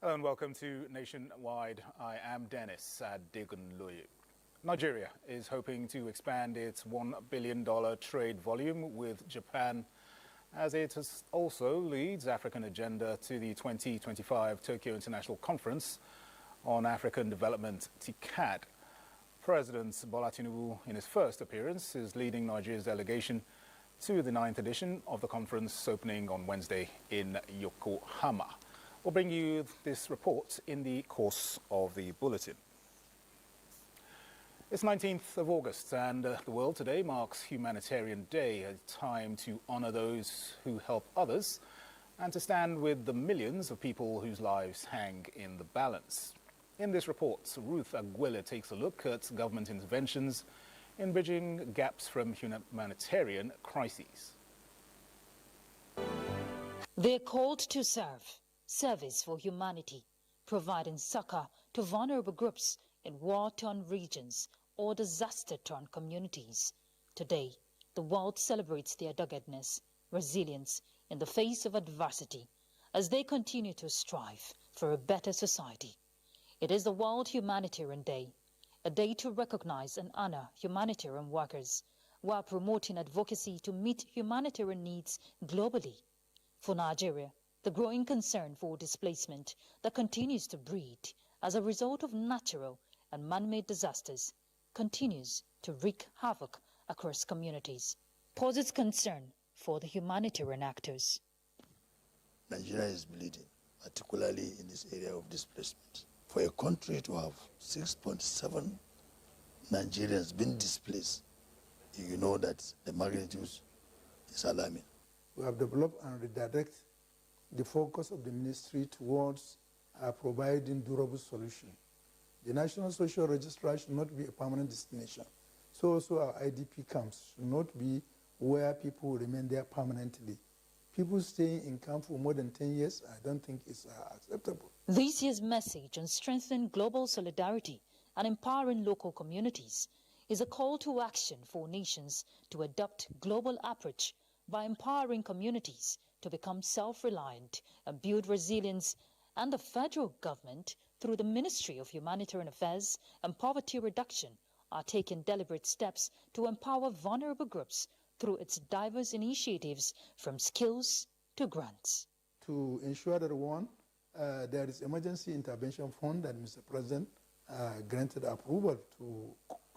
Hello and welcome to Nationwide. I am Dennis Adegunloye. Nigeria is hoping to expand its $1 billion trade volume with Japan as it also leads African agenda to the 2025 Tokyo International Conference on African Development, TICAD. President Bola Tinubu, in his first appearance, is leading Nigeria's delegation to the 9th edition of the conference opening on Wednesday in Yokohama. We'll bring you this report in the course of the bulletin. It's 19th of August and the world today marks Humanitarian Day, a time to honor those who help others and to stand with the millions of people whose lives hang in the balance. In this report, Ruth Aguele takes a look at government interventions in bridging gaps from humanitarian crises. They're called to serve. Service for humanity, providing succor to vulnerable groups in war-torn regions or disaster-torn communities. Today, the world celebrates their doggedness, resilience in the face of adversity, as they continue to strive for a better society. It is the World Humanitarian Day, a day to recognize and honor humanitarian workers while promoting advocacy to meet humanitarian needs globally. For Nigeria, the growing concern for displacement that continues to breed as a result of natural and man-made disasters continues to wreak havoc across communities, poses concern for the humanitarian actors. Nigeria is bleeding, particularly in this area of displacement. For a country to have 6.7 Nigerians being displaced, you know that the magnitude is alarming. We have developed and redirected the focus of the ministry towards providing durable solutions. The National Social Registrar should not be a permanent destination. So also our IDP camps should not be where people remain there permanently. People staying in camp for more than 10 years, I don't think is acceptable. This year's message on strengthening global solidarity and empowering local communities is a call to action for nations to adopt global approach by empowering communities to become self-reliant and build resilience, and the federal government, through the Ministry of Humanitarian Affairs and Poverty Reduction, are taking deliberate steps to empower vulnerable groups through its diverse initiatives from skills to grants. To ensure that, one, there is emergency intervention fund that Mr. President granted approval to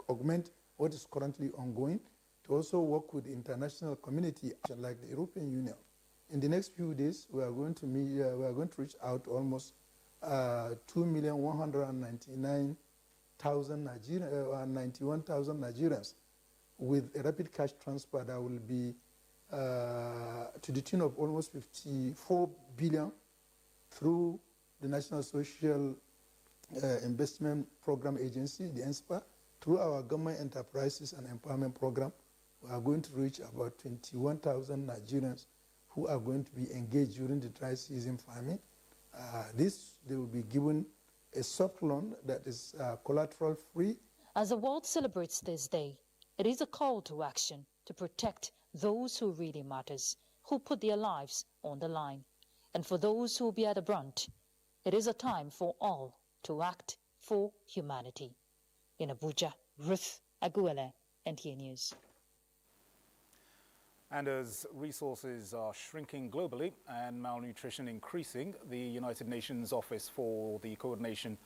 augment what is currently ongoing, to also work with the international community like the European Union. In the next few days, we are going to reach out to almost 2,199,000 91,000 Nigerians with a rapid cash transfer that will be to the tune of almost 54 billion through the National Social Investment Program Agency, the NSPA, through our government enterprises and empowerment program. We are going to reach about 21,000 Nigerians who are going to be engaged during the dry season farming. They will be given a soft loan that is collateral free. As the world celebrates this day, it is a call to action to protect those who really matters, who put their lives on the line. And for those who bear the brunt, it is a time for all to act for humanity. In Abuja, Ruth Aguele, NTA News. And as resources are shrinking globally and malnutrition increasing, the United Nations Office for the Coordination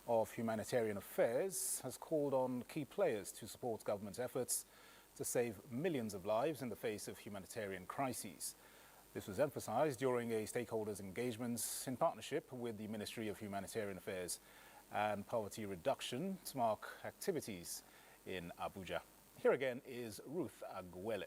of Humanitarian Affairs has called on key players to support government efforts to save millions of lives in the face of humanitarian crises. This was emphasized during a stakeholders' engagements in partnership with the Ministry of Humanitarian Affairs and Poverty Reduction to mark activities in Abuja. Here again is Ruth Aguele.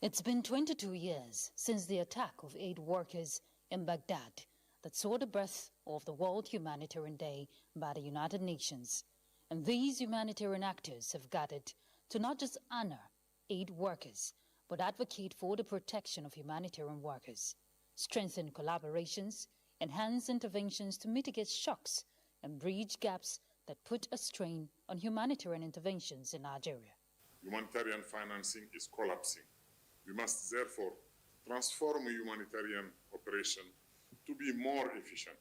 It's been 22 years since the attack of aid workers in Baghdad that saw the birth of the World Humanitarian Day by the United Nations. And these humanitarian actors have gathered to not just honor aid workers, but advocate for the protection of humanitarian workers, strengthen collaborations, enhance interventions to mitigate shocks, and bridge gaps that put a strain on humanitarian interventions in Nigeria. Humanitarian financing is collapsing. We must therefore transform a humanitarian operation to be more efficient,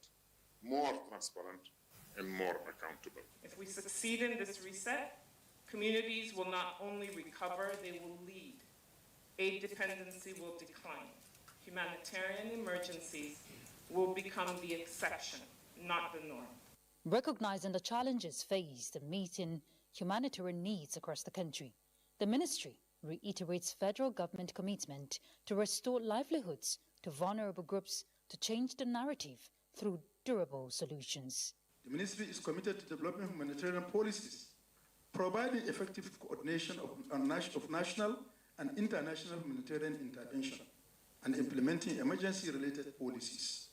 more transparent, and more accountable. If we succeed in this reset, communities will not only recover, they will lead. Aid dependency will decline. Humanitarian emergencies will become the exception, not the norm. Recognizing the challenges faced in meeting humanitarian needs across the country, the ministry reiterates federal government commitment to restore livelihoods to vulnerable groups to change the narrative through durable solutions. The ministry is committed to developing humanitarian policies, providing effective coordination of national and international humanitarian intervention, and implementing emergency-related policies.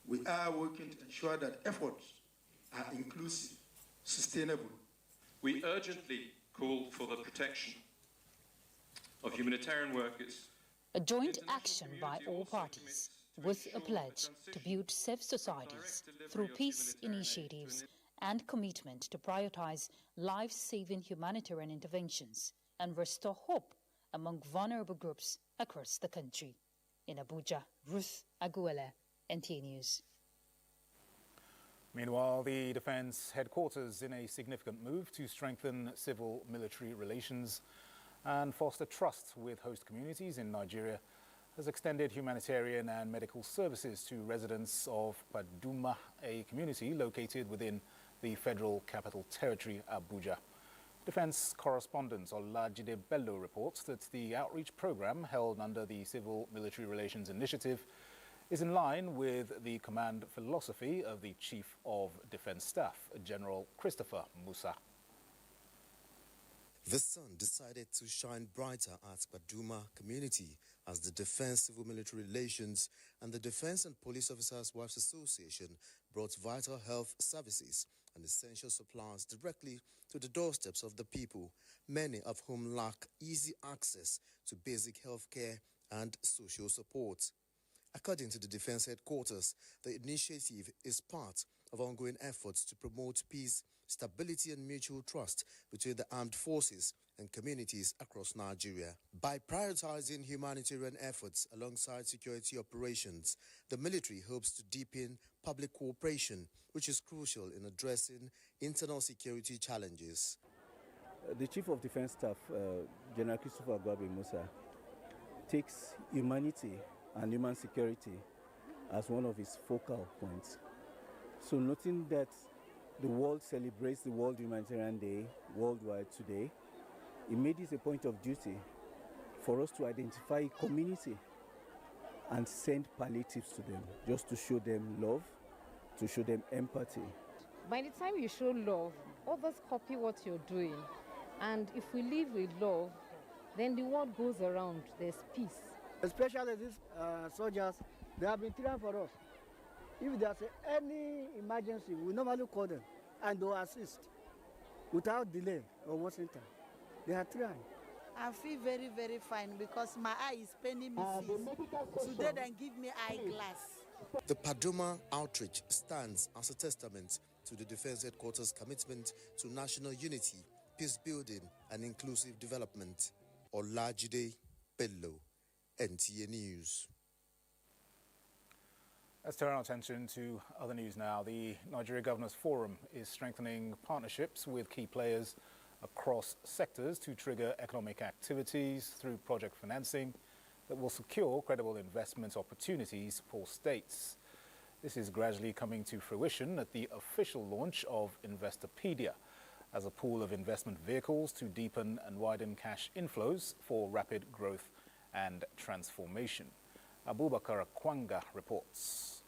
We are working to ensure that efforts are inclusive, sustainable. We urgently call for the protection of humanitarian workers. A joint action by all parties, with a pledge to build safe societies through peace initiatives and commitment to prioritize life-saving humanitarian interventions and restore hope among vulnerable groups across the country. In Abuja, Ruth Aguele, NTA News. Meanwhile, the Defence Headquarters, in a significant move to strengthen civil-military relations and foster trust with host communities in Nigeria, has extended humanitarian and medical services to residents of Paduma, a community located within the Federal Capital Territory, Abuja. Defence correspondent Olajide Bello reports that the outreach program held under the Civil-Military Relations Initiative is in line with the command philosophy of the Chief of Defence Staff, General Christopher Musa. The sun decided to shine brighter at Paduma community as the Defence Civil Military Relations and the Defence and Police Officers Wives Association brought vital health services and essential supplies directly to the doorsteps of the people, many of whom lack easy access to basic health care and social support. According to the Defence Headquarters, the initiative is part of ongoing efforts to promote peace, stability and mutual trust between the armed forces and communities across Nigeria. By prioritizing humanitarian efforts alongside security operations, the military hopes to deepen public cooperation, which is crucial in addressing internal security challenges. The Chief of Defence Staff, General Christopher Musa, takes humanity and human security as one of his focal points. So noting that the world celebrates the World Humanitarian Day worldwide today, he made it a point of duty for us to identify a community and send palliatives to them, just to show them love, to show them empathy. By the time you show love, others copy what you're doing. And if we live with love, then the world goes around, there's peace. Especially these soldiers, they have been trying for us. If there's any emergency, we normally call them and they'll assist without delay or wasting time. They are trying. I feel very, very fine because my eye is paining me. Today they give me eyeglass. The Paduma outreach stands as a testament to the Defence Headquarters' commitment to national unity, peace building and inclusive development. Olajide Bello, NTA News. Let's turn our attention to other news now. The Nigeria Governors Forum is strengthening partnerships with key players across sectors to trigger economic activities through project financing that will secure credible investment opportunities for states. This is gradually coming to fruition at the official launch of Investopedia as a pool of investment vehicles to deepen and widen cash inflows for rapid growth and transformation. Abubakar Akwanga reports.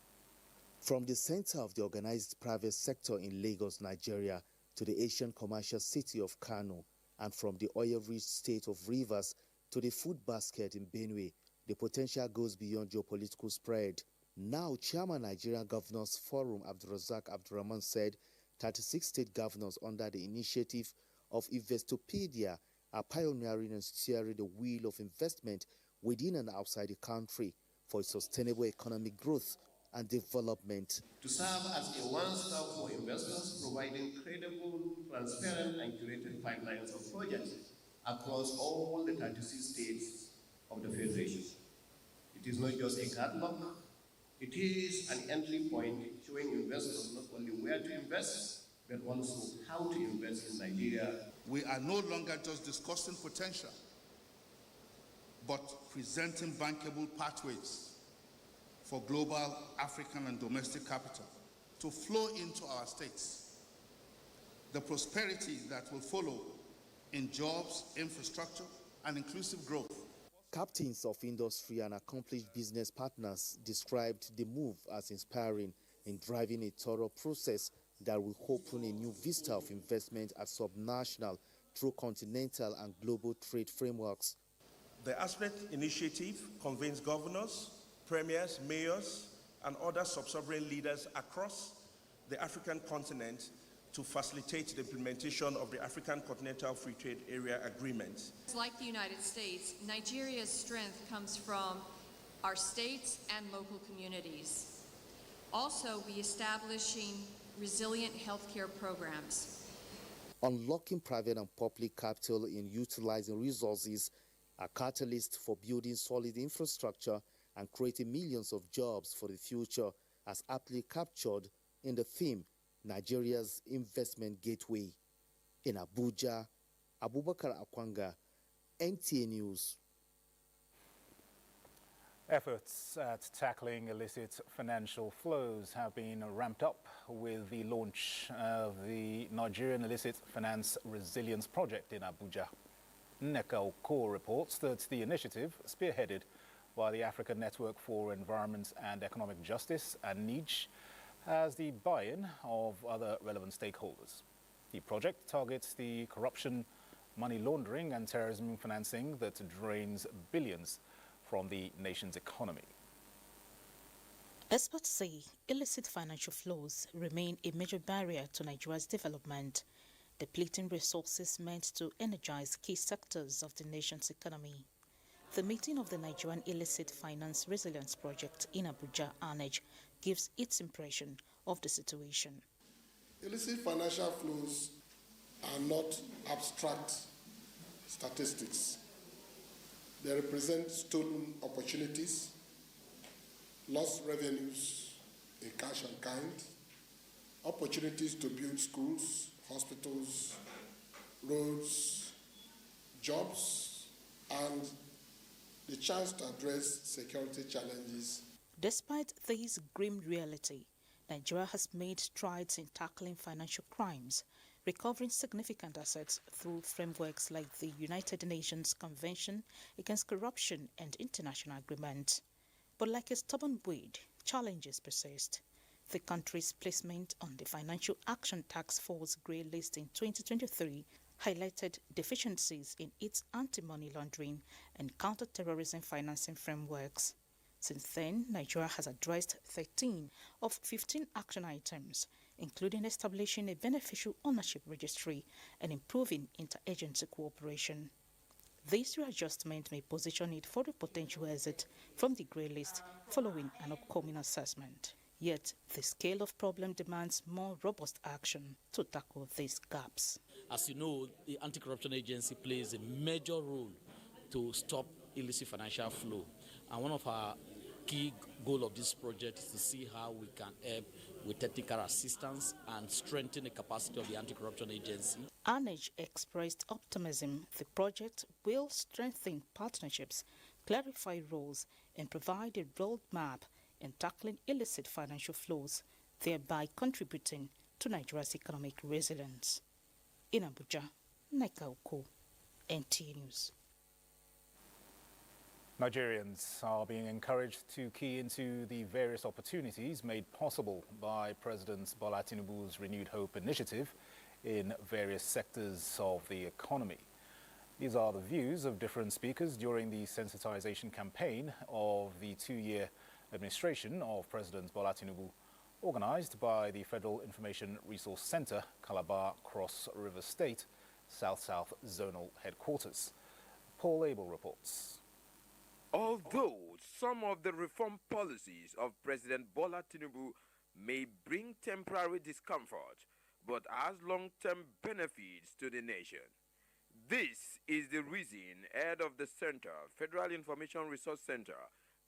From the center of the organized private sector in Lagos, Nigeria, to the Asian commercial city of Kano, and from the oil-rich state of Rivers to the food basket in Benue, the potential goes beyond geopolitical spread. Now, Chairman Nigerian Governors Forum Abdulrazak Abdurrahman said 36 state governors under the initiative of Investopedia are pioneering and steering the wheel of investment within and outside the country for sustainable economic growth and development. To serve as a one-stop for investors, providing credible, transparent, and curated pipelines of projects across all the 36 states of the Federation. It is not just a catalog, It is an entry point showing investors not only where to invest, but also how to invest in Nigeria. We are no longer just discussing potential, but presenting bankable pathways for global, African, and domestic capital to flow into our states. The prosperity that will follow in jobs, infrastructure, and inclusive growth. Captains of industry and accomplished business partners described the move as inspiring in driving a thorough process that will open a new vista of investment at subnational, through continental and global trade frameworks. The Aspect Initiative convenes governors, premiers, mayors, and other sub-sovereign leaders across the African continent to facilitate the implementation of the African Continental Free Trade Area Agreement. Like the United States, Nigeria's strength comes from our states and local communities. Also, we establishing resilient healthcare programs. Unlocking private and public capital in utilizing resources, a catalyst for building solid infrastructure and creating millions of jobs for the future, as aptly captured in the theme Nigeria's Investment Gateway. In Abuja, Abubakar Akwanga, NTA News. Efforts at tackling illicit financial flows have been ramped up with the launch of the Nigerian Illicit Finance Resilience Project in Abuja. Nneka Okoh reports that the initiative, spearheaded by the African Network for Environment and Economic Justice and NIJ, has the buy-in of other relevant stakeholders. The project targets the corruption, money laundering and terrorism financing that drains billions from the nation's economy. Experts say illicit financial flows remain a major barrier to Nigeria's development, depleting resources meant to energize key sectors of the nation's economy. The meeting of the Nigerian Illicit Finance Resilience Project in Abuja, NYSC, gives its impression of the situation. Illicit financial flows are not abstract statistics. They represent stolen opportunities, lost revenues in cash and kind, opportunities to build schools, hospitals, roads, jobs, and the chance to address security challenges. Despite this grim reality, Nigeria has made strides in tackling financial crimes, recovering significant assets through frameworks like the United Nations Convention Against Corruption and international agreements. But like a stubborn weed, challenges persist. The country's placement on the Financial Action Task Force grey list in 2023 highlighted deficiencies in its anti-money laundering and counter-terrorism financing frameworks. Since then, Nigeria has addressed 13 of 15 action items, including establishing a beneficial ownership registry and improving interagency cooperation. This readjustment may position it for a potential exit from the grey list following an upcoming assessment. Yet, the scale of problem demands more robust action to tackle these gaps. As you know, the Anti-Corruption Agency plays a major role to stop illicit financial flow. And one of our key goals of this project is to see how we can help with technical assistance and strengthen the capacity of the Anti-Corruption Agency. NYSC expressed optimism the project will strengthen partnerships, clarify roles, and provide a roadmap in tackling illicit financial flows, thereby contributing to Nigeria's economic resilience. In Abuja, Nneka Okoh, NTA News. Nigerians are being encouraged to key into the various opportunities made possible by President Bola Tinubu's Renewed Hope initiative in various sectors of the economy. These are the views of different speakers during the sensitization campaign of the two-year administration of President Bola Tinubu, organized by the Federal Information Resource Center, Calabar, Cross River State, South-South Zonal Headquarters. Paul Abel reports. Although some of the reform policies of President Bola Tinubu may bring temporary discomfort, but has long-term benefits to the nation. This is the reason head of the center, Federal Information Resource Center,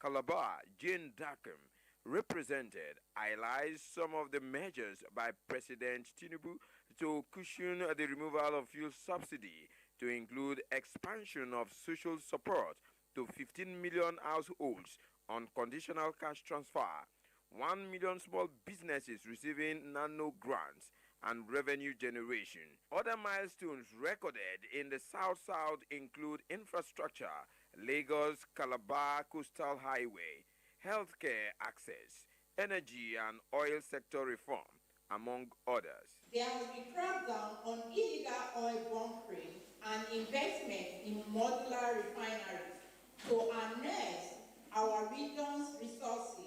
Calabar, Jane Darkham, represented highlights some of the measures by President Tinubu to cushion the removal of fuel subsidy, to include expansion of social support to 15 million households on conditional cash transfer, 1 million small businesses receiving nano grants, and revenue generation. Other milestones recorded in the South-South include infrastructure, Lagos-Calabar Coastal Highway, healthcare access, energy and oil sector reform, among others. There will be crackdown on illegal oil bunkering and investment in modular refineries to harness our region's resources.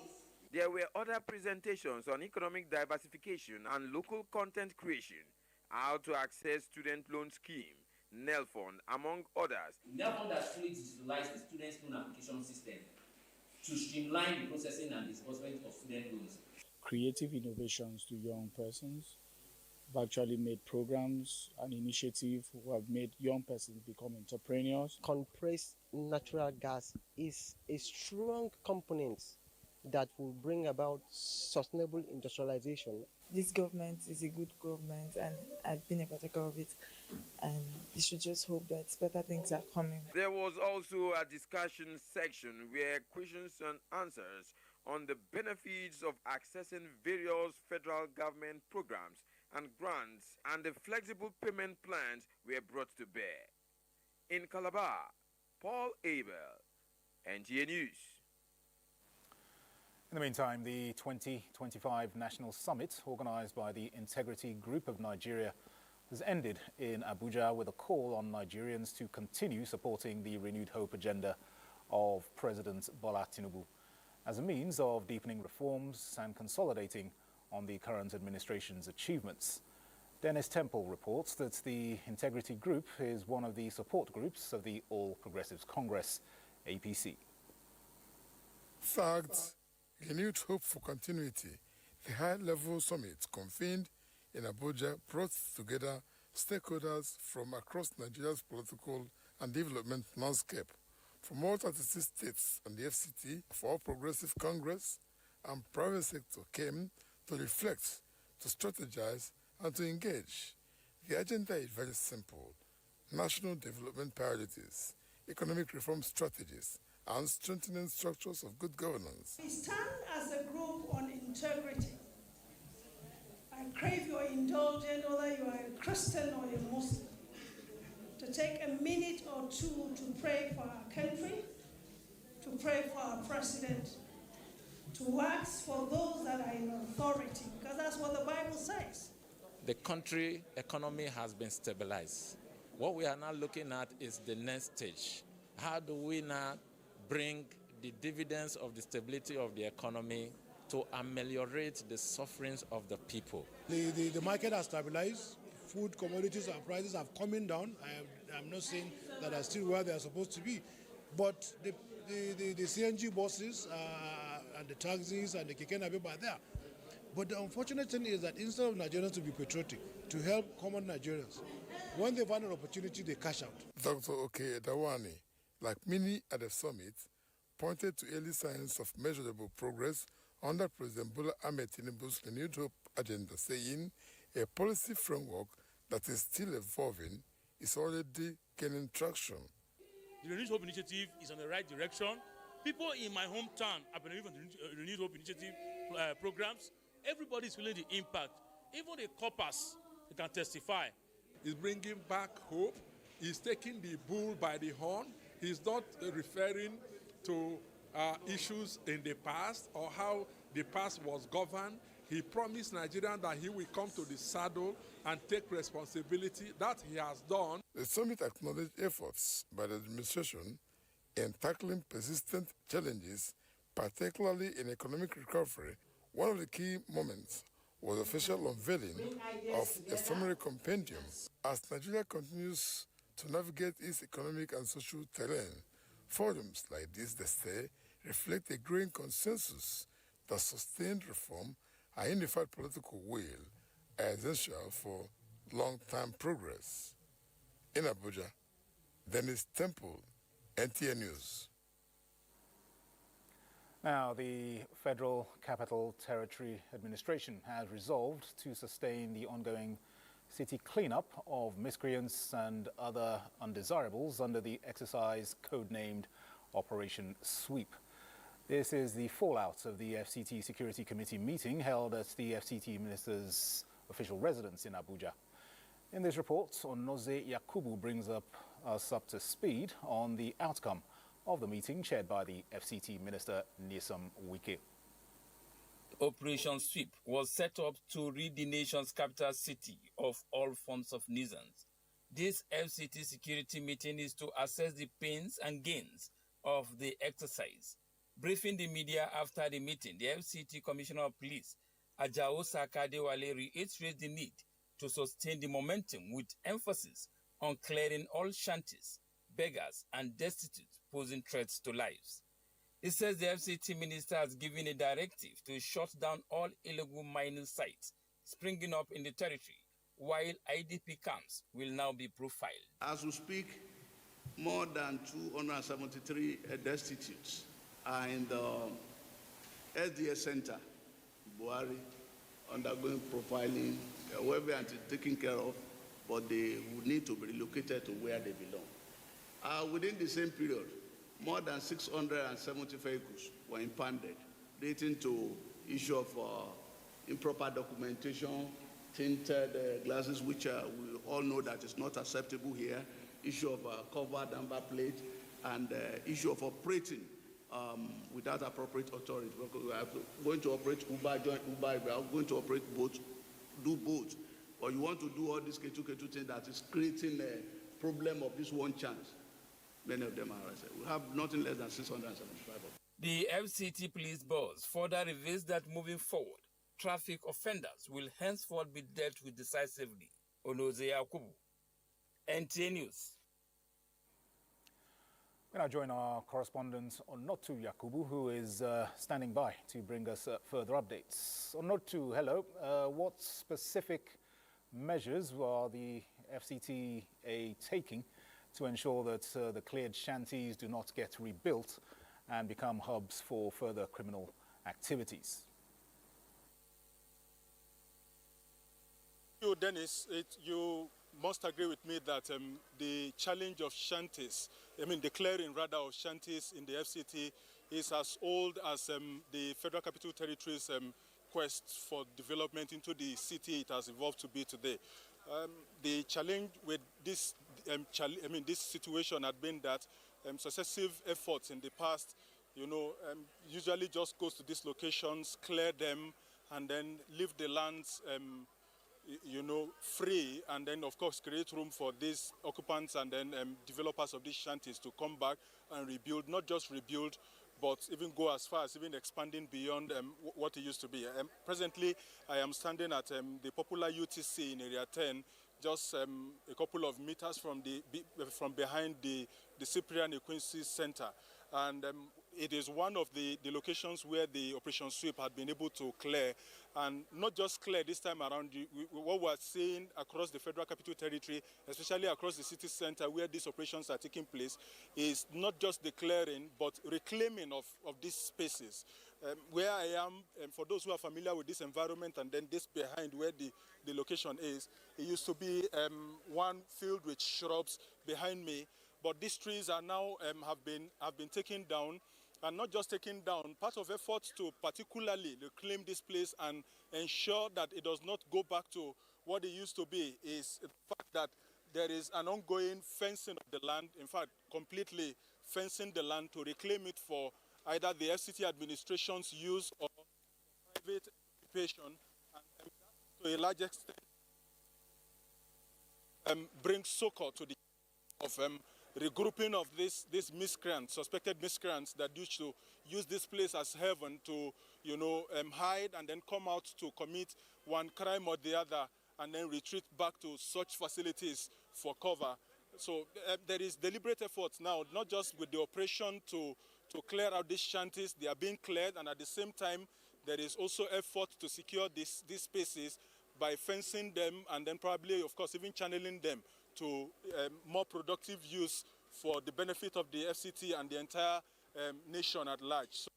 There were other presentations on economic diversification and local content creation, how to access student loan scheme, NELFund, among others. NELFund has fully digitalized the student loan application system to streamline the processing and disbursement of student loans. Creative innovations to young persons. We've actually made programs and initiatives who have made young persons become entrepreneurs. Compressed natural gas is a strong component that will bring about sustainable industrialization. This government is a good government and I've been a partaker of it, and we should just hope that better things are coming. There was also a discussion section where questions and answers on the benefits of accessing various federal government programs and grants and the flexible payment plans were brought to bear. In Calabar, Paul Abel, NTA News. In the meantime, the 2025 National Summit, organized by the Integrity Group of Nigeria, has ended in Abuja with a call on Nigerians to continue supporting the renewed hope agenda of President Bola Tinubu as a means of deepening reforms and consolidating on the current administration's achievements. Dennis Temple reports that the Integrity Group is one of the support groups of the All Progressives Congress, APC. Fact. Renewed hope for continuity. The high-level summit convened in Abuja brought together stakeholders from across Nigeria's political and development landscape, from all 36 states and the FCT, for All Progressive Congress and private sector came to reflect, to strategize, and to engage. The agenda is very simple: national development priorities, economic reform strategies, and strengthening structures of good governance. We stand as a group on integrity. I crave your indulgence, whether you are a Christian or a Muslim, to take a minute or two to pray for our country, to pray for our president, to ask for those that are in authority, because that's what the Bible says. The country economy has been stabilized. What we are now looking at is the next stage. How do we now bring the dividends of the stability of the economy to ameliorate the sufferings of the people? The market has stabilized. Food commodities and prices have coming down. I'm not saying that are still where they are supposed to be, but the CNG buses and the taxis and the keke napep are there. But the unfortunate thing is that instead of Nigerians to be patriotic, to help common Nigerians, when they find an opportunity, they cash out. Dr. Oke Dawani, like many at the summit, pointed to early signs of measurable progress under President Bola Ahmed Tinubu's renewed hope agenda, saying a policy framework that is still evolving is already gaining traction. The Renewed Hope Initiative is on the right direction. People in my hometown have been from the Renewed Hope Initiative programs. Everybody is feeling the impact. Even the coppers, they can testify. He's bringing back hope. He's taking the bull by the horn. He's not referring to issues in the past or how the past was governed. He promised Nigerians that he will come to the saddle and take responsibility. That he has done. The summit acknowledged efforts by the administration in tackling persistent challenges, particularly in economic recovery. One of the key moments was the official unveiling of a summary compendium. As Nigeria continues to navigate its economic and social terrain, forums like this, they say, reflect a growing consensus that sustained reform and unified political will are essential for long-term progress. In Abuja, Dennis Temple, NTA News. Now, the Federal Capital Territory Administration has resolved to sustain the ongoing city cleanup of miscreants and other undesirables under the exercise codenamed Operation Sweep. This is the fallout of the FCT Security Committee meeting held at the FCT Minister's official residence in Abuja. In this report, Onoze Yakubu brings us up to speed on the outcome of the meeting chaired by the FCT Minister Nyesom Wike. Operation Sweep was set up to rid the nation's capital city of all forms of nuisance. This FCT security meeting is to assess the pains and gains of the exercise. Briefing the media after the meeting, the FCT Commissioner of Police, Ajao Sakadewale, reiterated the need to sustain the momentum with emphasis on clearing all shanties, beggars, and destitute posing threats to lives. He says the FCT minister has given a directive to shut down all illegal mining sites springing up in the territory, while IDP camps will now be profiled. As we speak, more than 273 destitutes are in the SDS Center, Buhari, undergoing profiling, where taken care of, but they will need to be relocated to where they belong. Within the same period, more than 670 vehicles were impounded, leading to issue of improper documentation, tinted glasses, which we all know that is not acceptable here, issue of covered number plate, and issue of operating without appropriate authority. We are going to operate Uber, join Uber, we are going to operate both, do both. But you want to do all this K2 thing that is creating a problem of this one chance. Many of them are arrested. We have nothing less than 675 of them. The FCT police boss further reveals that moving forward, traffic offenders will henceforth be dealt with decisively. Onoze Yakubu, NTA News. We now join our correspondent Onotu Yakubu, who is standing by to bring us further updates. Onotu, hello. What specific measures are the FCTA taking to ensure that the cleared shanties do not get rebuilt and become hubs for further criminal activities? You, Dennis, you must agree with me that the challenge of shanties, the clearing rather of shanties in the FCT is as old as the Federal Capital Territory's quest for development into the city it has evolved to be today. The challenge with this this situation had been that successive efforts in the past, usually just goes to these locations, clear them, and then leave the lands, free, and then, of course, create room for these occupants and then developers of these shanties to come back and rebuild, not just rebuild, but even go as far as even expanding beyond what it used to be. Presently, I am standing at the popular UTC in Area 10, just a couple of meters from behind the Cyprian Equincy Center. And it is one of the locations where the Operation Sweep had been able to clear. And not just clear this time around, what we're seeing across the Federal Capital Territory, especially across the city center where these operations are taking place, is not just the clearing, but reclaiming of these spaces. Where I am, for those who are familiar with this environment, and then this behind where the location is, it used to be one filled with shrubs behind me, but these trees are now have been taken down. And not just taken down, part of efforts to particularly reclaim this place and ensure that it does not go back to what it used to be is the fact that there is an ongoing fencing of the land, in fact, completely fencing the land to reclaim it for either the FCT administration's use or private occupation, and to a large extent bring succor to the of regrouping of these miscreants, suspected miscreants that used to use this place as heaven to, hide and then come out to commit one crime or the other and then retreat back to such facilities for cover. So there is deliberate efforts now, not just with the operation to clear out these shanties, they are being cleared, and at the same time, there is also effort to secure these spaces by fencing them and then probably, of course, even channeling them to more productive use for the benefit of the FCT and the entire nation at large. So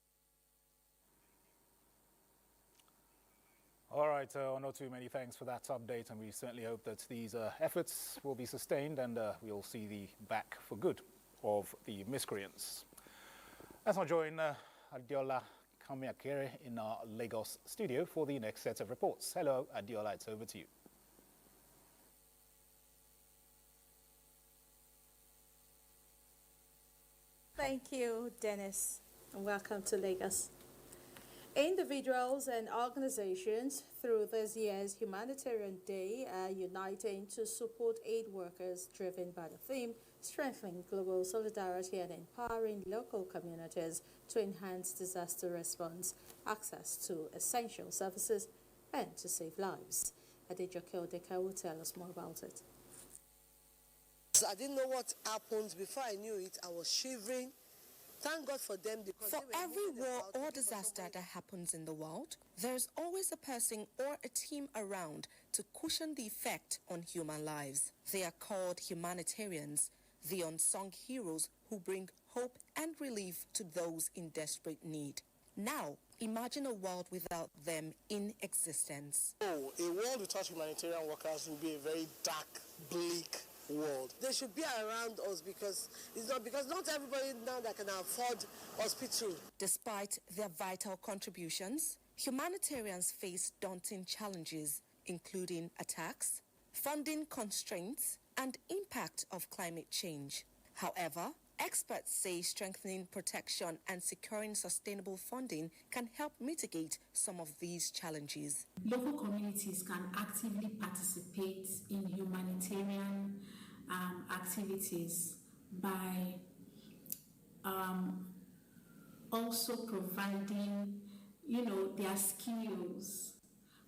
All right, Onotu, many thanks for that update, and we certainly hope that these efforts will be sustained and we'll see the back for good of the miscreants. Let's now join Adiola Kamiakere in our Lagos studio for the next set of reports. Hello, Adiola, it's over to you. Thank you, Dennis, and welcome to Lagos. Individuals and organizations through this year's Humanitarian Day are uniting to support aid workers driven by the theme strengthening global solidarity and empowering local communities to enhance disaster response, access to essential services, and to save lives. Adejoke Odeka will tell us more about it. I didn't know what happened. Before I knew it, I was shivering. Thank God for them. Because for every war or disaster that happens in the world, there's always a person or a team around to cushion the effect on human lives. They are called humanitarians, the unsung heroes who bring hope and relief to those in desperate need. Now, imagine a world without them in existence. Oh, a world without humanitarian workers will be a very dark, bleak world. They should be around us because not everybody now that can afford hospital. Despite their vital contributions, humanitarians face daunting challenges, including attacks, funding constraints, and impact of climate change. However, experts say strengthening protection and securing sustainable funding can help mitigate some of these challenges. Local communities can actively participate in humanitarian activities by also providing, their skills,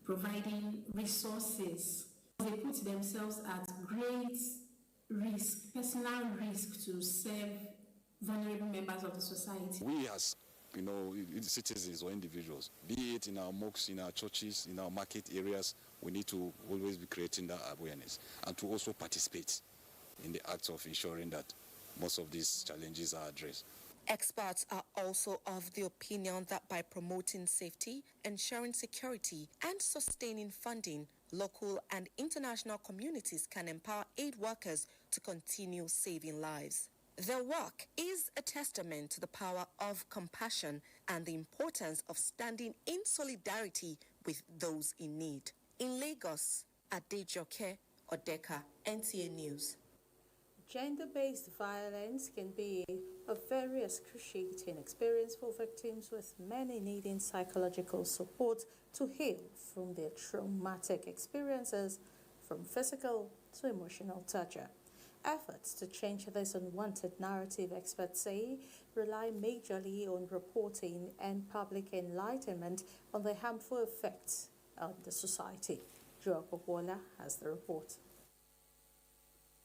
providing resources. They put themselves at great risk, personal risk, to serve vulnerable members of the society. We as citizens or individuals, be it in our mosques, in our churches, in our market areas, we need to always be creating that awareness and to also participate in the acts of ensuring that most of these challenges are addressed. Experts are also of the opinion that by promoting safety, ensuring security, and sustaining funding, local and international communities can empower aid workers to continue saving lives. Their work is a testament to the power of compassion and the importance of standing in solidarity with those in need. In Lagos, Adejoke Odeka, NTA News. Gender-based violence can be a very excruciating experience for victims, with many needing psychological support to heal from their traumatic experiences, from physical to emotional torture. Efforts to change this unwanted narrative, experts say, rely majorly on reporting and public enlightenment on the harmful effects on the society. Joe Popola has the report.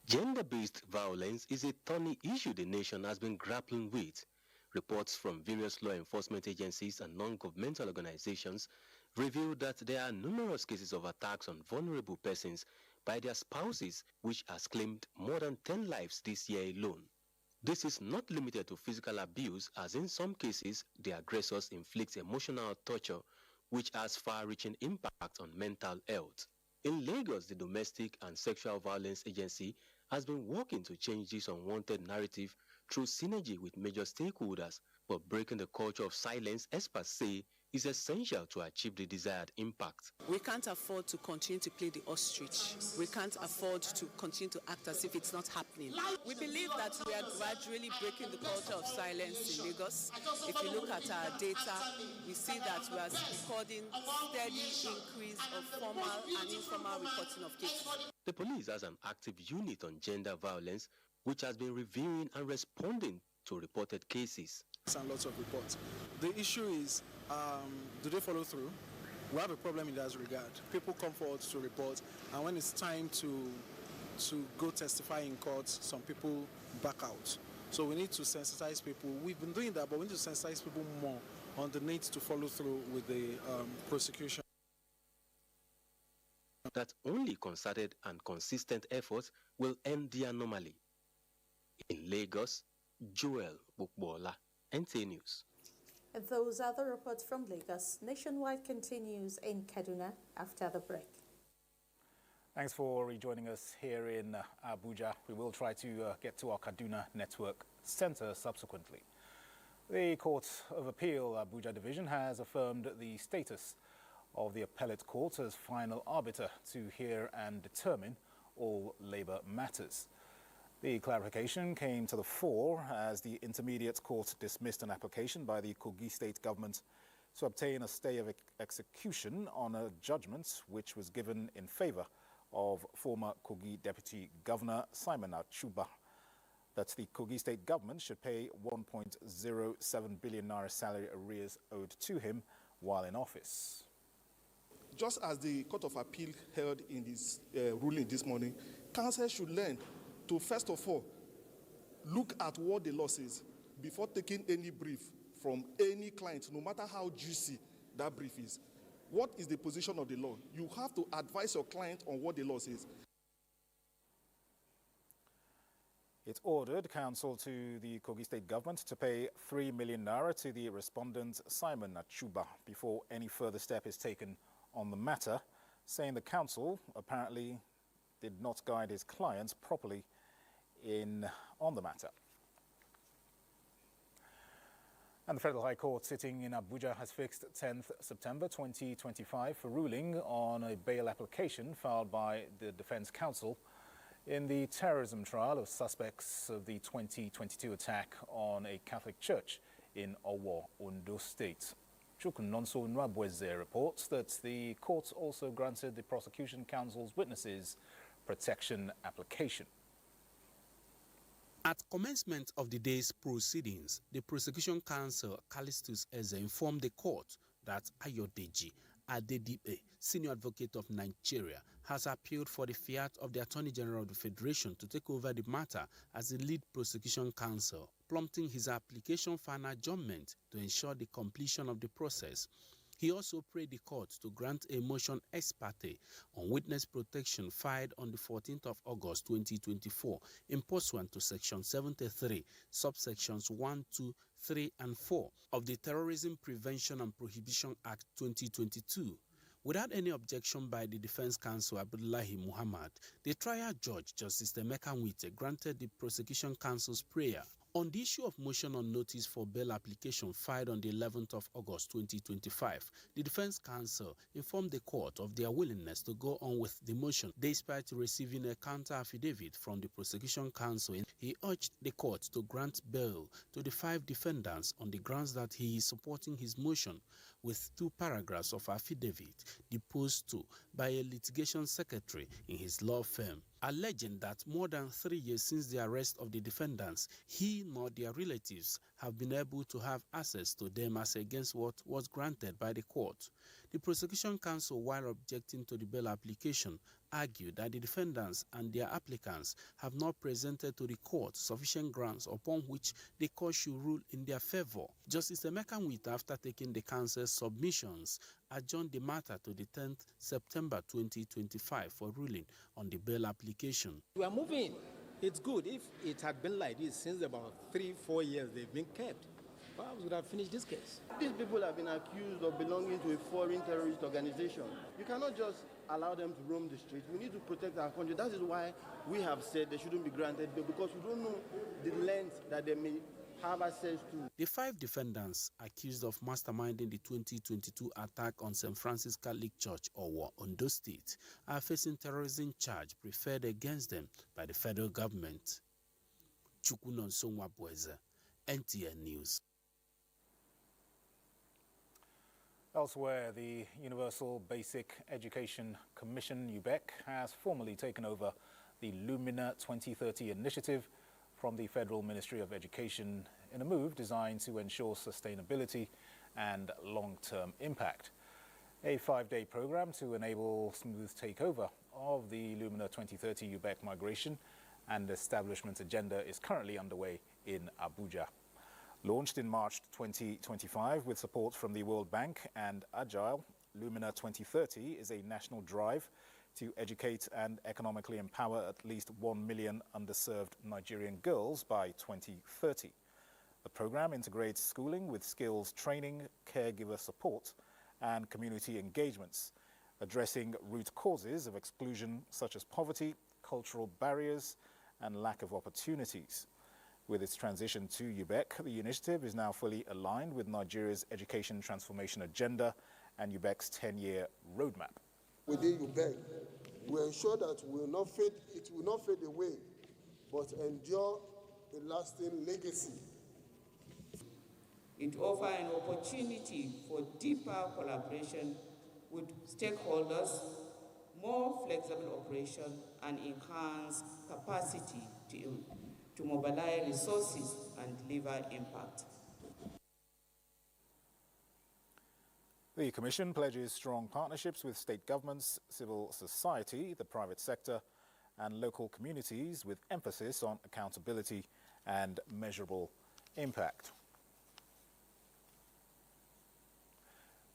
Gender-based violence is a thorny issue the nation has been grappling with. Reports from various law enforcement agencies and non-governmental organizations reveal that there are numerous cases of attacks on vulnerable persons by their spouses, which has claimed more than 10 lives this year alone. This is not limited to physical abuse, as in some cases, the aggressors inflict emotional torture, which has far-reaching impact on mental health. In Lagos, the Domestic and Sexual Violence Agency has been working to change this unwanted narrative through synergy with major stakeholders, but breaking the culture of silence, experts say, is essential to achieve the desired impact. We can't afford to continue to play the ostrich. We can't afford to continue to act as if it's not happening. We believe that we are gradually breaking the culture of silence in Lagos. If you look at our data, we see that we are recording steady increase of formal and informal reporting of cases. The police has an active unit on gender violence, which has been reviewing and responding to reported cases. And lots of reports. The issue is, do they follow through? We have a problem in that regard. People come forward to report, and when it's time to go testify in court, some people back out. So we need to sensitize people. We've been doing that, but we need to sensitize people more on the need to follow through with the prosecution. That only concerted and consistent efforts will end the anomaly. In Lagos, Joel Bukbola, NTA News. Those are the reports from Lagos. Nationwide continues in Kaduna after the break. Thanks for rejoining us here in Abuja. We will try to get to our Kaduna Network Center subsequently. The Court of Appeal Abuja Division has affirmed the status of the appellate court as final arbiter to hear and determine all labor matters. The clarification came to the fore as the Intermediate Court dismissed an application by the Kogi State government to obtain a stay of execution on a judgment which was given in favor of former Kogi Deputy Governor Simon Achuba, that the Kogi State government should pay 1.07 billion naira salary arrears owed to him while in office. Just as the Court of Appeal held in this ruling this morning, counsel should learn to, first of all, look at what the law says before taking any brief from any client, no matter how juicy that brief is. What is the position of the law? You have to advise your client on what the law says. It ordered counsel to the Kogi State government to pay 3 million naira to the respondent Simon Achuba before any further step is taken on the matter, saying the counsel apparently did not guide his clients properly on the matter. And the Federal High Court sitting in Abuja has fixed 10th September 2025 for ruling on a bail application filed by the Defense Counsel in the terrorism trial of suspects of the 2022 attack on a Catholic church in Owo, Ondo State. Chukwunonso Nwabweze reports that the court also granted the prosecution counsel's witnesses protection application. At commencement of the day's proceedings, the prosecution counsel Callistus Eze informed the court that Ayodeji Adedipe, senior advocate of Nigeria, has appealed for the fiat of the Attorney General of the Federation to take over the matter as the lead prosecution counsel, prompting his application for an adjournment to ensure the completion of the process. He also prayed the court to grant a motion ex parte on witness protection filed on the 14th of August 2024 in pursuant to Section 73, subsections 1, 2, 3, and 4 of the Terrorism Prevention and Prohibition Act 2022. Without any objection by the defense counsel Abdullahi Muhammad, the trial judge, Justice Emeka Nwite, granted the prosecution counsel's prayer. On the issue of motion on notice for bail application filed on the 11th of August 2025, the defense counsel informed the court of their willingness to go on with the motion despite receiving a counter affidavit from the prosecution counsel. He urged the court to grant bail to the 5 defendants on the grounds that he is supporting his motion with 2 paragraphs of affidavit deposed to by a litigation secretary in his law firm, alleging that more than 3 years since the arrest of the defendants, he nor their relatives have been able to have access to them as against what was granted by the court. The prosecution counsel, while objecting to the bail application, argued that the defendants and their applicants have not presented to the court sufficient grounds upon which the court should rule in their favor. Justice Emeka Nwite, after taking the counsel's submissions, adjourned the matter to the 10th September 2025 for ruling on the bail application. We are moving. It's good. If it had been like this since about 3-4 years they've been kept, perhaps we would have finished this case. These people have been accused of belonging to a foreign terrorist organization. You cannot just allow them to roam the streets. We need to protect our country. That is why we have said they shouldn't be granted bail, because we don't know the length that they may have access to. The 5 defendants accused of masterminding the 2022 attack on St. Francis Catholic Church, Owo, Ondo State, are facing terrorism charge preferred against them by the federal government. Chukwunonso Nwabweze, NTN News. Elsewhere, the Universal Basic Education Commission, UBEC, has formally taken over the Lumina 2030 initiative from the Federal Ministry of Education in a move designed to ensure sustainability and long-term impact. A 5-day program to enable smooth takeover of the Lumina 2030 UBEC migration and establishment agenda is currently underway in Abuja. Launched in March 2025 with support from the World Bank and Agile, Lumina 2030 is a national drive to educate and economically empower at least 1 million underserved Nigerian girls by 2030. The program integrates schooling with skills training, caregiver support, and community engagements, addressing root causes of exclusion such as poverty, cultural barriers, and lack of opportunities. With its transition to UBEC, the initiative is now fully aligned with Nigeria's education transformation agenda and UBEC's 10-year roadmap. Within UBEC, we ensure that it will not fade away, but endure a lasting legacy. It offers an opportunity for deeper collaboration with stakeholders, more flexible operation, and enhanced capacity to mobilize resources and deliver impact. The Commission pledges strong partnerships with state governments, civil society, the private sector, and local communities with emphasis on accountability and measurable impact.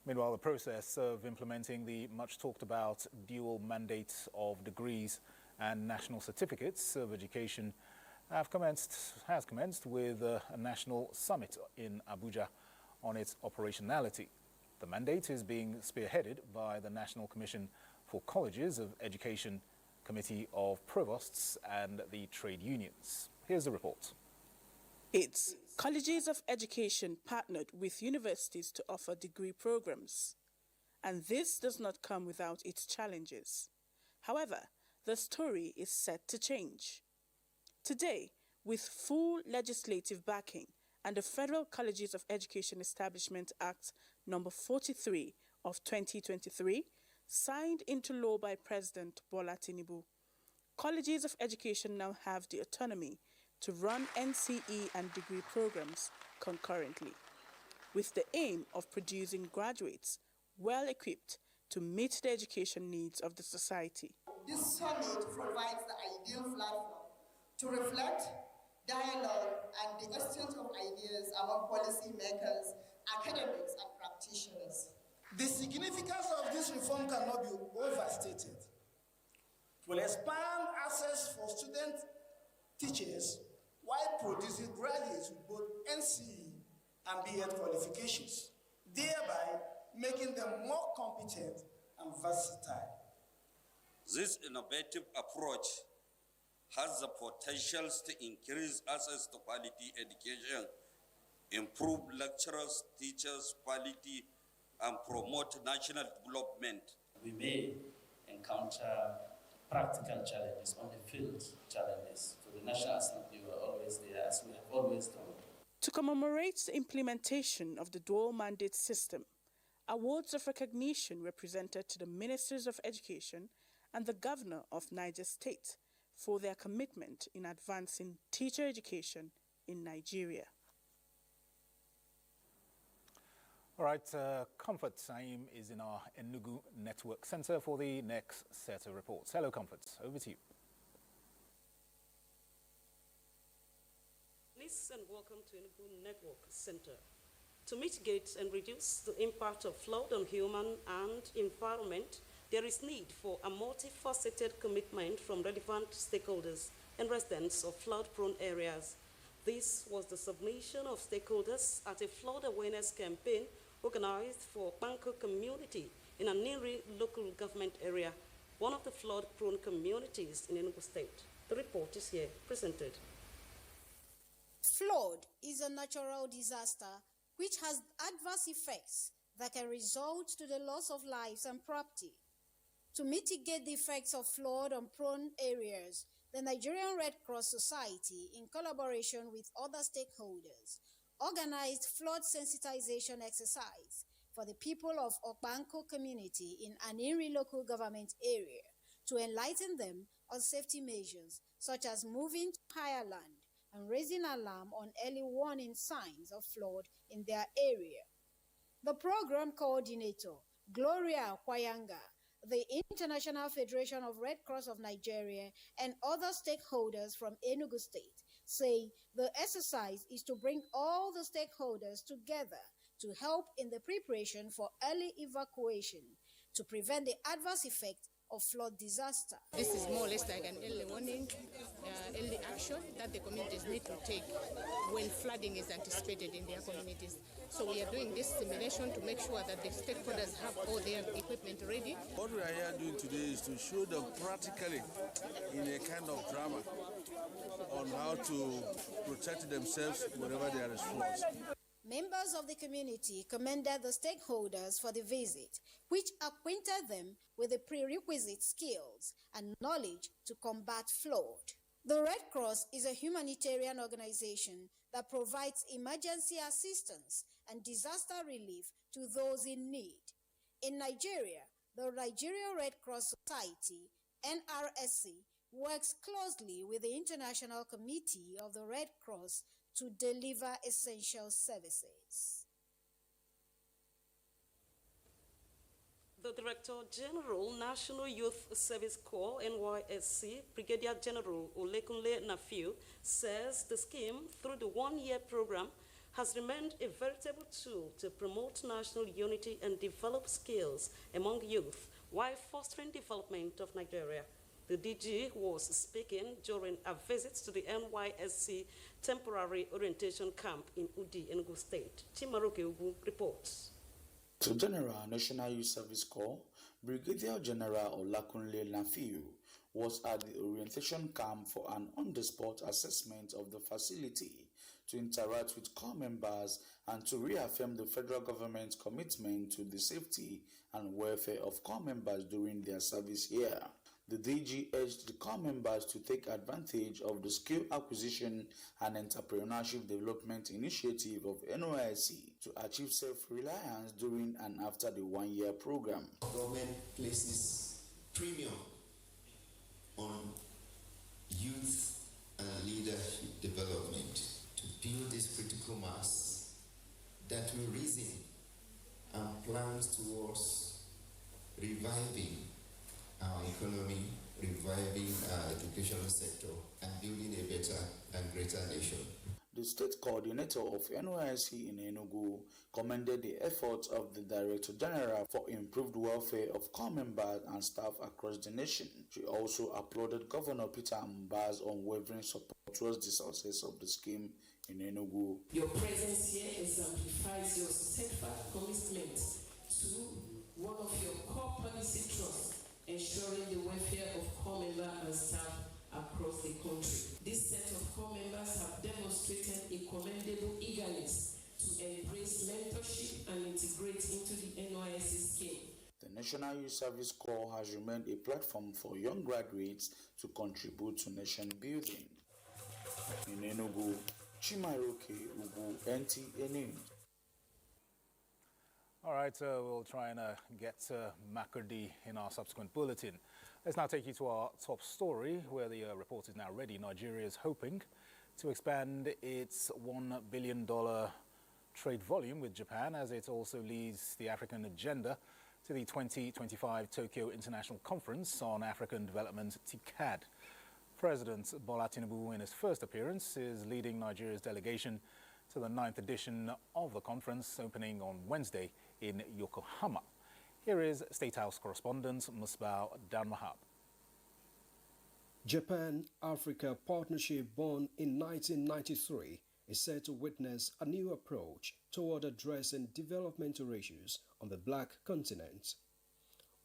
Meanwhile, the process of implementing the much talked about dual mandate of degrees and national certificates of education has commenced with a national summit in Abuja on its operationality. The mandate is being spearheaded by the National Commission for Colleges of Education, Committee of Provosts, and the trade unions. Here's the report. It's colleges of education partnered with universities to offer degree programs. And this does not come without its challenges. However, the story is set to change. Today, with full legislative backing and the Federal Colleges of Education Establishment Act No. 43 of 2023, signed into law by President Bola Tinubu, colleges of education now have the autonomy to run NCE and degree programs concurrently, with the aim of producing graduates well equipped to meet the education needs of the society. This summit provides the ideal platform to reflect, dialogue, and the exchange of ideas among policymakers, academics, and practitioners. The significance of this reform cannot be overstated. It will expand access for student teachers while producing graduates with both NCE and BEd qualifications, thereby making them more competent and versatile. This innovative approach has the potential to increase access to quality education, improve lecturers, teachers' quality, and promote national development. We may encounter practical challenges on the field challenges. For the National Assembly, we are always there, as we have always done. To commemorate the implementation of the dual mandate system, awards of recognition were presented to the Ministers of Education and the Governor of Niger State for their commitment in advancing teacher education in Nigeria. All right, Comfort Saim is in our Enugu Network Center for the next set of reports. Hello, Comfort. Over to you. Please and welcome to Enugu Network Center. To mitigate and reduce the impact of flood on human and environment, there is need for a multifaceted commitment from relevant stakeholders and residents of flood-prone areas. This was the submission of stakeholders at a flood awareness campaign organized for Banko community in a Niri local government area, one of the flood-prone communities in Enugu State. The report is here presented. Flood is a natural disaster which has adverse effects that can result to the loss of lives and property. To mitigate the effects of flood on prone areas, the Nigerian Red Cross Society, in collaboration with other stakeholders, organized flood sensitization exercise for the people of Okbanko community in Aniri local government area to enlighten them on safety measures such as moving to higher land and raising alarm on early warning signs of flood in their area. The program coordinator, Gloria Kwayanga, the International Federation of Red Cross of Nigeria, and other stakeholders from Enugu State say the exercise is to bring all the stakeholders together to help in the preparation for early evacuation to prevent the adverse effect of flood disaster. This is more or less like an early warning, early action that the communities need to take when flooding is anticipated in their communities. So we are doing this simulation to make sure that the stakeholders have all their equipment ready. What we are here doing today is to show them practically in a kind of drama on how to protect themselves whenever there is floods. Members of the community commended the stakeholders for the visit, which acquainted them with the prerequisite skills and knowledge to combat flood. The Red Cross is a humanitarian organization that provides emergency assistance and disaster relief to those in need. In Nigeria, the Nigerian Red Cross Society, NYSC, works closely with the International Committee of the Red Cross to deliver essential services. The Director General, National Youth Service Corps, NYSC, Brigadier General Olekunle Nafiu, says the scheme, through the one-year program, has remained a veritable tool to promote national unity and develop skills among youth while fostering development of Nigeria. The DG was speaking during a visit to the NYSC temporary orientation camp in Udi, Enugu State. Chimaroke Ugu reports. To General National Youth Service Corps, Brigadier General Olakunle Nafiu was at the orientation camp for an on-the-spot assessment of the facility to interact with corps members and to reaffirm the federal government's commitment to the safety and welfare of corps members during their service here. The DG urged the corps members to take advantage of the skill acquisition and entrepreneurship development initiative of NYSC to achieve self-reliance during and after the one-year program. Government places premium on youth and leadership development to build this critical mass that will reason and plans towards reviving our economy, reviving our educational sector, and building a better and greater nation. The state coordinator of NYSC in Enugu commended the efforts of the Director General for improved welfare of corps members and staff across the nation. She also applauded Governor Peter Mba's unwavering support towards the success of the scheme in Enugu. Your presence here exemplifies your steadfast commitment to one of your core policy trusts, ensuring the welfare of corps members and staff across the country. This set of corps members have demonstrated a commendable eagerness to embrace mentorship and integrate into the NYSC scheme. The National Youth Service Corps has remained a platform for young graduates to contribute to nation building. In Enugu, Chimaroke Ugu, NTA News. All right, we'll try and get Makurdi in our subsequent bulletin. Let's now take you to our top story, where the report is now ready. Nigeria is hoping to expand its $1 billion trade volume with Japan as it also leads the African agenda to the 2025 Tokyo International Conference on African Development, TICAD. President Bola Tinubu, in his first appearance, is leading Nigeria's delegation to the 9th edition of the conference, opening on Wednesday in Yokohama. Here is State House correspondent Musbah Danmahab. Japan-Africa partnership born in 1993 is set to witness a new approach toward addressing developmental issues on the Black continent.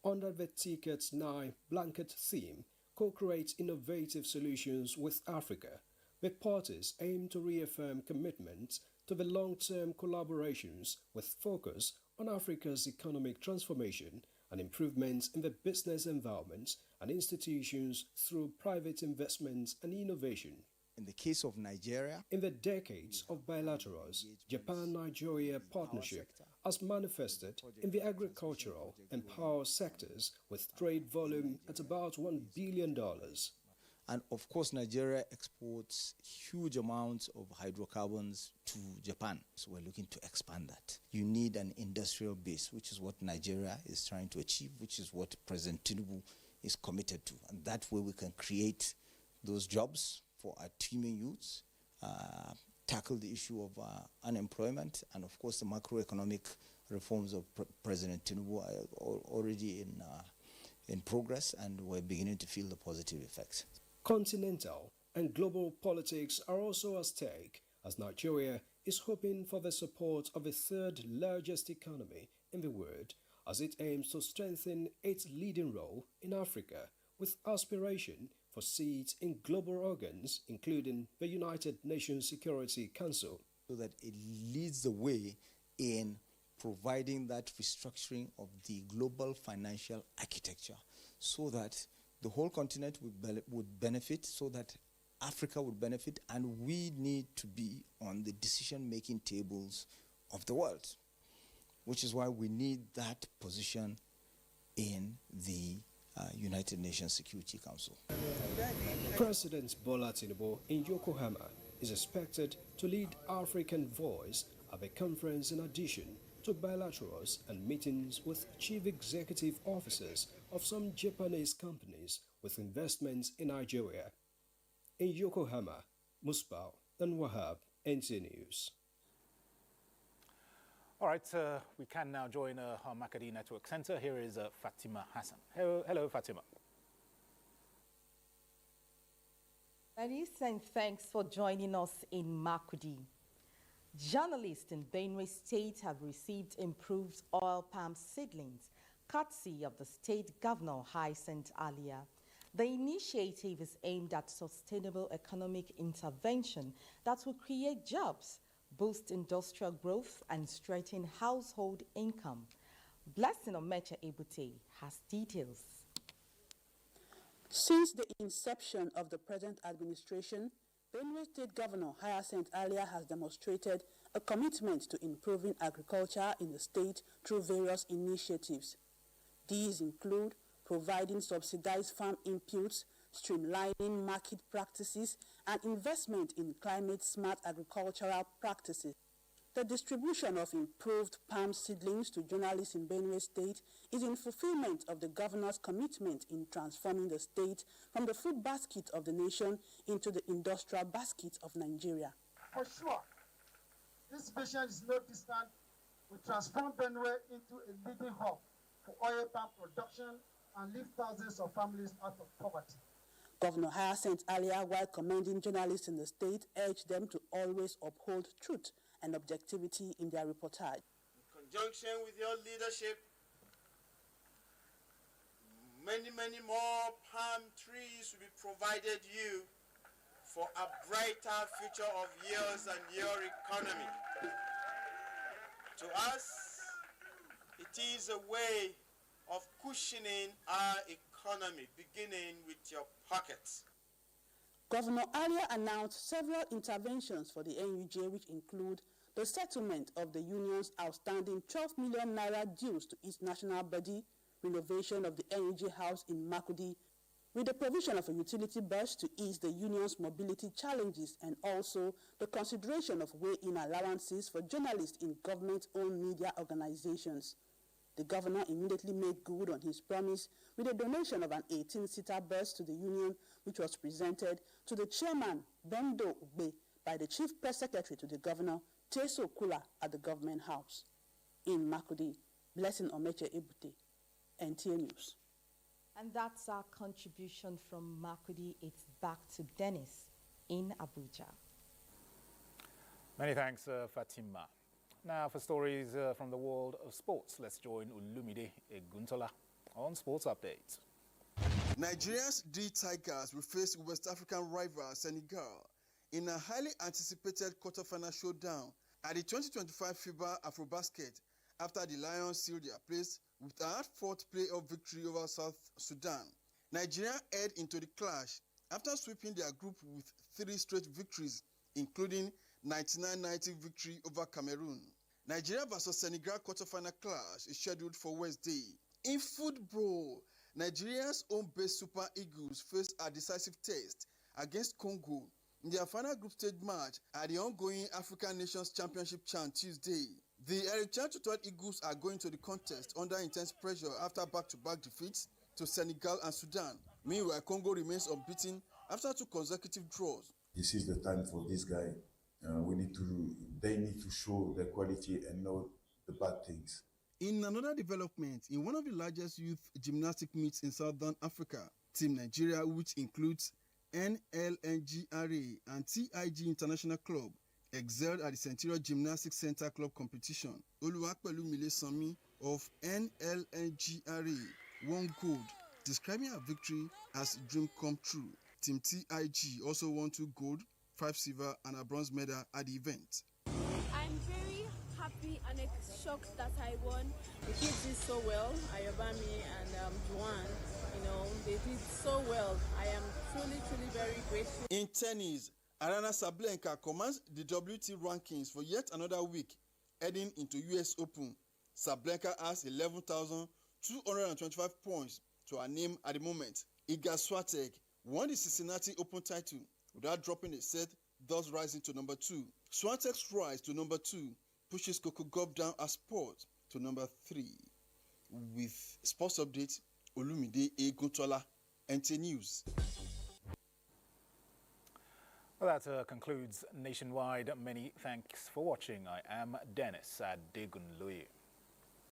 Under the TICAD's 9 blanket theme, co-create innovative solutions with Africa, the parties aim to reaffirm commitment to the long-term collaborations with focus on Africa's economic transformation and improvements in the business environment and institutions through private investment and innovation. In the case of Nigeria, in the decades of bilaterals, Japan-Nigeria partnership has manifested in the agricultural and power sectors with trade volume at about $1 billion. And of course, Nigeria exports huge amounts of hydrocarbons to Japan. So we're looking to expand that. You need an industrial base, which is what Nigeria is trying to achieve, which is what President Tinubu is committed to. And that way we can create those jobs for our teeming youths, tackle the issue of unemployment, and of course the macroeconomic reforms of President Tinubu are already in progress, and we're beginning to feel the positive effects. Continental and global politics are also at stake, as Nigeria is hoping for the support of the third largest economy in the world as it aims to strengthen its leading role in Africa with aspiration for seats in global organs, including the United Nations Security Council. So that it leads the way in providing that restructuring of the global financial architecture so that the whole continent would benefit, so that Africa would benefit, and we need to be on the decision-making tables of the world, which is why we need that position in the United Nations Security Council. President Bola Tinubu in Yokohama is expected to lead African Voice at the conference in addition to bilaterals and meetings with chief executive officers of some Japanese companies with investments in Nigeria. In Yokohama, Musbao and Wahab, NT News. All right, we can now join our Makadi Network Center. Here is Fatima Hassan. Hello, Fatima. Dennis, and thanks for joining us in Makudi. Journalists in Benue State have received improved oil palm seedlings, courtesy of the state governor, Hyacinth Alia. The initiative is aimed at sustainable economic intervention that will create jobs, boost industrial growth, and strengthen household income. Blessing Omeche Ebute has details. Since the inception of the present administration, Benue State Governor Hyacinth Alia has demonstrated a commitment to improving agriculture in the state through various initiatives. These include providing subsidized farm inputs, streamlining market practices, and investment in climate-smart agricultural practices. The distribution of improved palm seedlings to journalists in Benue State is in fulfillment of the governor's commitment in transforming the state from the food basket of the nation into the industrial basket of Nigeria. For sure, this vision is no distant. We transform Benue into a leading hub for oil palm production and lift thousands of families out of poverty. Governor Hyacinth Alia, while commending journalists in the state, urged them to always uphold truth and objectivity in their reportage. In conjunction with your leadership, many more palm trees will be provided you for a brighter future of yours and your economy. To us, it is a way of cushioning our economy, beginning with your pockets. Governor Alia announced several interventions for the NUJ, which include the settlement of the union's outstanding 12 million naira dues to its national body, renovation of the NUJ house in Makudi, with the provision of a utility bus to ease the union's mobility challenges, and also the consideration of weigh-in allowances for journalists in government-owned media organizations. The governor immediately made good on his promise with a donation of an 18-seater bus to the union, which was presented to the chairman, Bendo Ugbe, by the chief press secretary to the governor, Teso Kula, at the government house. In Makudi, Blessing Omeche Ebute, NTA News. And that's our contribution from Makudi. It's back to Dennis in Abuja. Many thanks, Fatima. Now for stories from the world of sports, let's join Olumide Eguntola on Sports Update. Nigeria's D Tigers will face West African rival Senegal in a highly anticipated quarter-final showdown at the 2025 FIBA Afrobasket after the Lions sealed their place with a hard-fought playoff victory over South Sudan. Nigeria head into the clash after sweeping their group with 3 straight victories, including 99-90 victory over Cameroon. Nigeria vs Senegal quarter-final clash is scheduled for Wednesday. In football, Nigeria's home-based Super Eagles face a decisive test against Congo in their final group stage match at the ongoing African Nations Championship CHAN Tuesday. The Eritrean Total Eagles are going to the contest under intense pressure after back-to-back defeats to Senegal and Sudan. Meanwhile, Congo remains unbeaten after 2 consecutive draws. This is the time for this guy. They need to show their quality and know the bad things. In another development, in one of the largest youth gymnastic meets in Southern Africa, Team Nigeria, which includes NLNGRA and TIG International Club, excelled at the Centurion Gymnastics Center Club competition. Oluwapelu Milesami of NLNGRA won gold, describing her victory as a dream come true. Team TIG also won 2 gold, 5 silver and a bronze medal at the event. I'm very happy and shocked that I won. The kids did so well. Ayobami and Juan, they did so well. I am truly very grateful. In tennis, Arana Sablenka commands the WT rankings for yet another week, heading into US Open. Sablenka has 11,225 points to her name at the moment. Iga Swiatek won the Cincinnati Open title without dropping a set, thus rising to number 2. Swiatek's rise to number 2 pushes Coco Gauff down a spot to number 3. With sports update, Olumide Eguntola, NT News. Well, that concludes Nationwide. Many thanks for watching. I am Dennis Adegunloye.